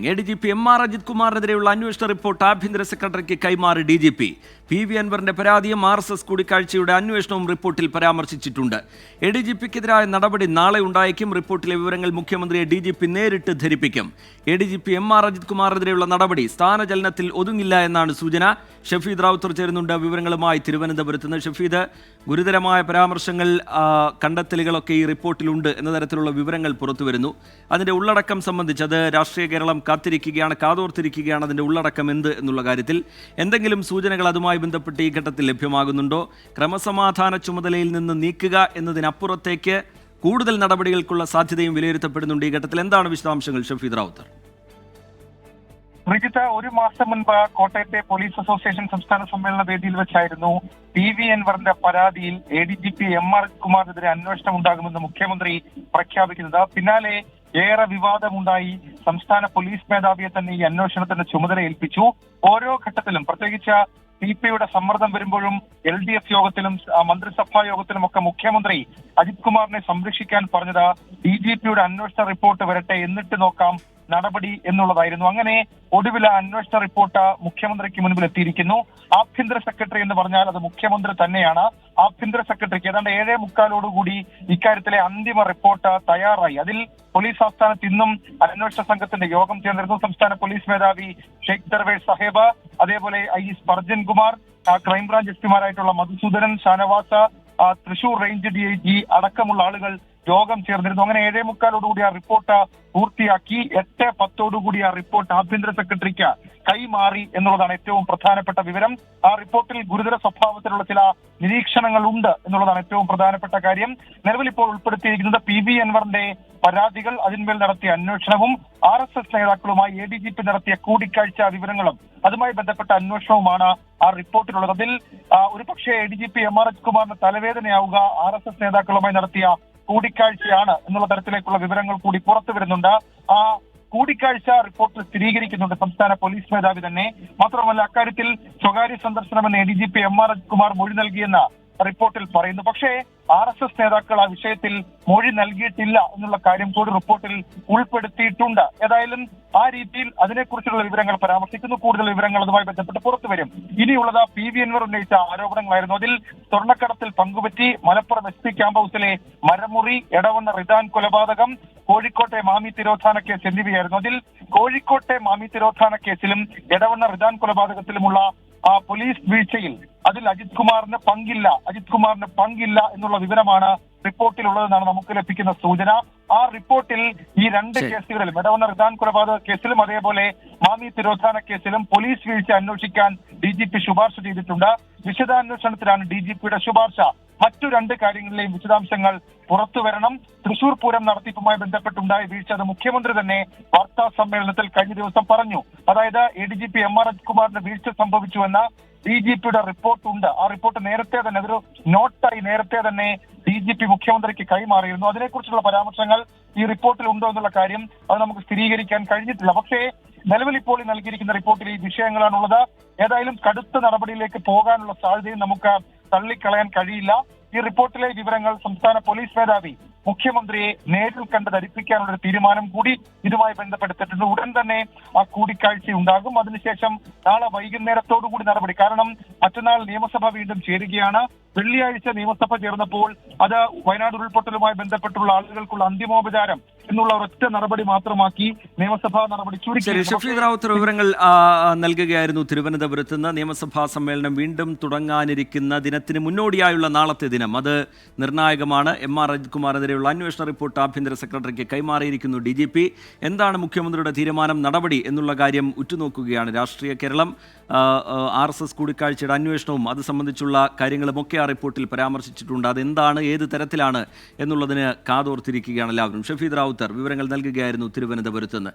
Breaking. ADGP MR Ajith കുമാറിനെതിരെയുള്ള അന്വേഷണ report ആഭ്യന്തര സെക്രട്ടറിക്ക് കൈമാറി DGP. PV അൻവറിന്റെ പരാതിയും RSS കൂടിക്കാഴ്ചയുടെ അന്വേഷണവും റിപ്പോർട്ടിൽ പരാമർശിച്ചിട്ടുണ്ട്. ADGPക്കെതിരായ നടപടി നാളെ ഉണ്ടായേക്കും. റിപ്പോർട്ടിലെ വിവരങ്ങൾ മുഖ്യമന്ത്രിയെ DGP നേരിട്ട് ധരിപ്പിക്കും. ADGP MR അജിത് കുമാറിനെതിരെയുള്ള നടപടി സ്ഥാനചലനത്തിൽ ഒതുങ്ങില്ല എന്നാണ് സൂചന. ഷഫീദ് റാവുത്തർ ചേരുന്നുണ്ട് വിവരങ്ങളുമായി തിരുവനന്തപുരത്ത് നിന്ന്. ഷഫീദ്, ഗുരുതരമായ പരാമർശങ്ങൾ, കണ്ടെത്തലുകളൊക്കെ ഈ റിപ്പോർട്ടിലുണ്ട് എന്ന തരത്തിലുള്ള വിവരങ്ങൾ പുറത്തു വരുന്നു. അതിൻ്റെ ഉള്ളടക്കം സംബന്ധിച്ച് അത് രാഷ്ട്രീയ കേരളം കാത്തിരിക്കുകയാണ്, കാതോർത്തിരിക്കുകയാണ്. അതിൻ്റെ ഉള്ളടക്കം എന്ത് എന്നുള്ള കാര്യത്തിൽ എന്തെങ്കിലും സൂചനകൾ അതുമായി ബന്ധപ്പെട്ട് ഈ ഘട്ടത്തിൽ ലഭ്യമാകുന്നുണ്ടോ? ക്രമസമാധാന ചുമതലയിൽ നിന്ന് നീക്കുക എന്നതിനപ്പുറത്തേക്ക് കൂടുതൽ നടപടികൾക്കുള്ള സാധ്യതയും വിലയിരുത്തപ്പെടുന്നുണ്ട് ഈ ഘട്ടത്തിൽ. എന്താണ് വിശദാംശങ്ങൾ ഷഫീദ് റാവുത്തർ? റിജിത്ത്, ഒരു മാസം മുൻപ് കോട്ടയത്തെ പോലീസ് അസോസിയേഷൻ സംസ്ഥാന സമ്മേളന വേദിയിൽ വെച്ചായിരുന്നു PV അൻവറിന്റെ പരാതിയിൽ ADGP MR കുമാറിനെതിരെ അന്വേഷണം ഉണ്ടാകുമെന്ന് മുഖ്യമന്ത്രി പ്രഖ്യാപിക്കുന്നത്. പിന്നാലെ ഏറെ വിവാദമുണ്ടായി. സംസ്ഥാന പോലീസ് മേധാവിയെ തന്നെ ഈ അന്വേഷണത്തിന്റെ ചുമതല ഏൽപ്പിച്ചു. ഓരോ ഘട്ടത്തിലും, പ്രത്യേകിച്ച് CPIയുടെ സമ്മർദ്ദം വരുമ്പോഴും LDF യോഗത്തിലും മന്ത്രിസഭാ യോഗത്തിലും ഒക്കെ മുഖ്യമന്ത്രി അജിത് കുമാറിനെ സംരക്ഷിക്കാൻ പറഞ്ഞത് DGPയുടെ അന്വേഷണ റിപ്പോർട്ട് വരട്ടെ, എന്നിട്ട് നോക്കാം നടപടി എന്നുള്ളതായിരുന്നു. അങ്ങനെ ഒടുവിൽ അന്വേഷണ റിപ്പോർട്ട് മുഖ്യമന്ത്രിക്ക് മുൻപിൽ എത്തിയിരിക്കുന്നു. ആഭ്യന്തര സെക്രട്ടറി എന്ന് പറഞ്ഞാൽ അത് മുഖ്യമന്ത്രി തന്നെയാണ്. ആഭ്യന്തര സെക്രട്ടറിക്ക് ഏതാണ്ട് 7:45 ഇക്കാര്യത്തിലെ അന്തിമ റിപ്പോർട്ട് തയ്യാറായി. അതിൽ പോലീസ് ആസ്ഥാനത്ത് ഇന്നും അന്വേഷണ സംഘത്തിന്റെ യോഗം ചേർന്നിരുന്നു. സംസ്ഥാന പോലീസ് മേധാവി ഷെയ്ഖ് ദർവേഷ് സാഹിബ്, അതേപോലെ IS പർജൻ കുമാർ, ക്രൈംബ്രാഞ്ച് SP മാരായിട്ടുള്ള മധുസൂദനൻ, ഷാനവാസ, തൃശൂർ റേഞ്ച് DIG അടക്കമുള്ള ആളുകൾ യോഗം ചേർന്നിരുന്നു. അങ്ങനെ 7:45 ആ റിപ്പോർട്ട് പൂർത്തിയാക്കി. 8:10 ആ റിപ്പോർട്ട് ആഭ്യന്തര സെക്രട്ടറിക്ക് കൈമാറി എന്നുള്ളതാണ് ഏറ്റവും പ്രധാനപ്പെട്ട വിവരം. ആ റിപ്പോർട്ടിൽ ഗുരുതര സ്വഭാവത്തിലുള്ള ചില നിരീക്ഷണങ്ങൾ ഉണ്ട് എന്നുള്ളതാണ് ഏറ്റവും പ്രധാനപ്പെട്ട കാര്യം. നിലവിൽ ഇപ്പോൾ ഉൾപ്പെടുത്തിയിരിക്കുന്നത് PV അൻവറിന്റെ പരാതികൾ, അതിന്മേൽ നടത്തിയ അന്വേഷണവും RSS നേതാക്കളുമായി ADGP നടത്തിയ കൂടിക്കാഴ്ച വിവരങ്ങളും അതുമായി ബന്ധപ്പെട്ട അന്വേഷണവുമാണ് ആ റിപ്പോർട്ടിലുള്ളത്. അതിൽ ഒരു പക്ഷേ ADGP MR അജിത് കുമാറിന് തലവേദനയാവുക RSS നേതാക്കളുമായി നടത്തിയ കൂടിക്കാഴ്ചയാണ് എന്നുള്ള തരത്തിലേക്കുള്ള വിവരങ്ങൾ കൂടി പുറത്തു വരുന്നുണ്ട്. ആ കൂടിക്കാഴ്ച റിപ്പോർട്ടിൽ സ്ഥിരീകരിക്കുന്നുണ്ട് സംസ്ഥാന പോലീസ് മേധാവി തന്നെ. മാത്രമല്ല, അക്കാര്യത്തിൽ സ്വകാര്യ സന്ദർശനമെന്ന് ADGP MR അജിത് കുമാർ മൊഴി നൽകിയെന്ന റിപ്പോർട്ടിൽ പറയുന്നു. പക്ഷേ RSS നേതാക്കൾ ആ വിഷയത്തിൽ മൊഴി നൽകിയിട്ടില്ല എന്നുള്ള കാര്യം കൂടി റിപ്പോർട്ടിൽ ഉൾപ്പെടുത്തിയിട്ടുണ്ട്. ഏതായാലും ആ രീതിയിൽ അതിനെക്കുറിച്ചുള്ള വിവരങ്ങൾ പരാമർശിക്കുന്നു. കൂടുതൽ വിവരങ്ങൾ അതുമായി ബന്ധപ്പെട്ട് പുറത്തു വരും. ഇനിയുള്ളത് PV അൻവർ ഉന്നയിച്ച ആരോപണങ്ങളായിരുന്നു. അതിൽ സ്വർണ്ണക്കടത്തിൽ പങ്കുപറ്റി, മലപ്പുറം SP ക്യാമ്പ് ഹൗസിലെ മരമുറി, എടവണ്ണ റിദാൻ കൊലപാതകം, കോഴിക്കോട്ടെ മാമി തിരോധാന കേസ് എന്നിവയായിരുന്നു. അതിൽ കോഴിക്കോട്ടെ മാമി തിരോധാന കേസിലും എടവണ്ണ റിദാൻ കൊലപാതകത്തിലുമുള്ള പോലീസ് വീഴ്ചയിൽ അതിൽ അജിത് കുമാറിന് പങ്കില്ല എന്നുള്ള വിവരമാണ് റിപ്പോർട്ടിലുള്ളതെന്നാണ് നമുക്ക് ലഭിക്കുന്ന സൂചന. ആ റിപ്പോർട്ടിൽ ഈ രണ്ട് കേസുകളിലും, എടവണ്ണ റിദാൻ കൊലപാതക കേസിലും അതേപോലെ മാമി തിരോധാന കേസിലും പോലീസ് വീഴ്ച അന്വേഷിക്കാൻ DGP ശുപാർശ ചെയ്തിട്ടുണ്ട്. വിശദാന്വേഷണത്തിലാണ് DGPയുടെ ശുപാർശ. മറ്റു രണ്ട് കാര്യങ്ങളിലെയും വിശദാംശങ്ങൾ പുറത്തു വരണം. തൃശൂർ പൂരം നടത്തിപ്പുമായി ബന്ധപ്പെട്ടുണ്ടായ വീഴ്ച അത് മുഖ്യമന്ത്രി തന്നെ വാർത്താ സമ്മേളനത്തിൽ കഴിഞ്ഞ ദിവസം പറഞ്ഞു. അതായത് ADGP MR അജിത് കുമാറിന് വീഴ്ച സംഭവിച്ചുവെന്ന DGPയുടെ റിപ്പോർട്ട് ഉണ്ട്. ആ റിപ്പോർട്ട് നേരത്തെ തന്നെ, അതൊരു നോട്ടായി നേരത്തെ തന്നെ DGP മുഖ്യമന്ത്രിക്ക് കൈമാറിയിരുന്നു. അതിനെക്കുറിച്ചുള്ള പരാമർശങ്ങൾ ഈ റിപ്പോർട്ടിൽ ഉണ്ടോ എന്നുള്ള കാര്യം അത് നമുക്ക് സ്ഥിരീകരിക്കാൻ കഴിഞ്ഞിട്ടില്ല. പക്ഷേ നിലവിൽ ഇപ്പോൾ നൽകിയിരിക്കുന്ന റിപ്പോർട്ടിൽ ഈ വിഷയങ്ങളാണുള്ളത്. ഏതായാലും കടുത്ത നടപടിയിലേക്ക് പോകാനുള്ള സാധ്യതയും നമുക്ക് തള്ളിക്കളയാൻ കഴിയില്ല. ഈ റിപ്പോർട്ടിലെ വിവരങ്ങൾ സംസ്ഥാന പോലീസ് മേധാവി മുഖ്യമന്ത്രിയെ നേരിൽ കണ്ട് ധരിപ്പിക്കാനുള്ള ഒരു തീരുമാനം കൂടി ഇതുമായി ബന്ധപ്പെടുത്തിയിട്ടുണ്ട്. ഉടൻ തന്നെ ആ കൂടിക്കാഴ്ച ഉണ്ടാകും. അതിനുശേഷം നാളെ വൈകുന്നേരത്തോടുകൂടി നടപടി. കാരണം മറ്റന്നാൾ നിയമസഭ വീണ്ടും ചേരുകയാണ്. വെള്ളിയാഴ്ച നിയമസഭ ചേർന്നപ്പോൾ അത് വയനാട് ഉരുൾപൊട്ടലുമായി ബന്ധപ്പെട്ടുള്ള ആളുകൾക്കുള്ള അന്തിമോപചാരം എന്നുള്ള ഒരൊറ്റ നടപടി മാത്രമാക്കി നിയമസഭാ നടപടി ചുരുക്കി. ഷഫീദ് റാവുത്തർ വിവരങ്ങൾ നൽകുകയായിരുന്നു തിരുവനന്തപുരത്ത് നിന്ന്. നിയമസഭാ സമ്മേളനം വീണ്ടും തുടങ്ങാനിരിക്കുന്ന ദിനത്തിന് മുന്നോടിയായുള്ള നാളത്തെ ദിനം അത് നിർണായകമാണ്. MR അജിത് കുമാറിനെതിരെയുള്ള അന്വേഷണ റിപ്പോർട്ട് ആഭ്യന്തര സെക്രട്ടറിക്ക് കൈമാറിയിരിക്കുന്നു DGP. എന്താണ് മുഖ്യമന്ത്രിയുടെ തീരുമാനം, നടപടി എന്നുള്ള കാര്യം ഉറ്റുനോക്കുകയാണ് രാഷ്ട്രീയ കേരളം. RSS കൂടിക്കാഴ്ചയുടെ അന്വേഷണവും അത് സംബന്ധിച്ചുള്ള കാര്യങ്ങളുമൊക്കെ ആ റിപ്പോർട്ടിൽ പരാമർശിച്ചിട്ടുണ്ട്. അതെന്താണ്, ഏത് തരത്തിലാണ് എന്നുള്ളതിന് കാതോർത്തിരിക്കുകയാണ് എല്ലാവരും. ഷഫീദ് റാവുത്തർ വിവരങ്ങൾ നൽകുകയായിരുന്നു തിരുവനന്തപുരത്ത് നിന്ന്.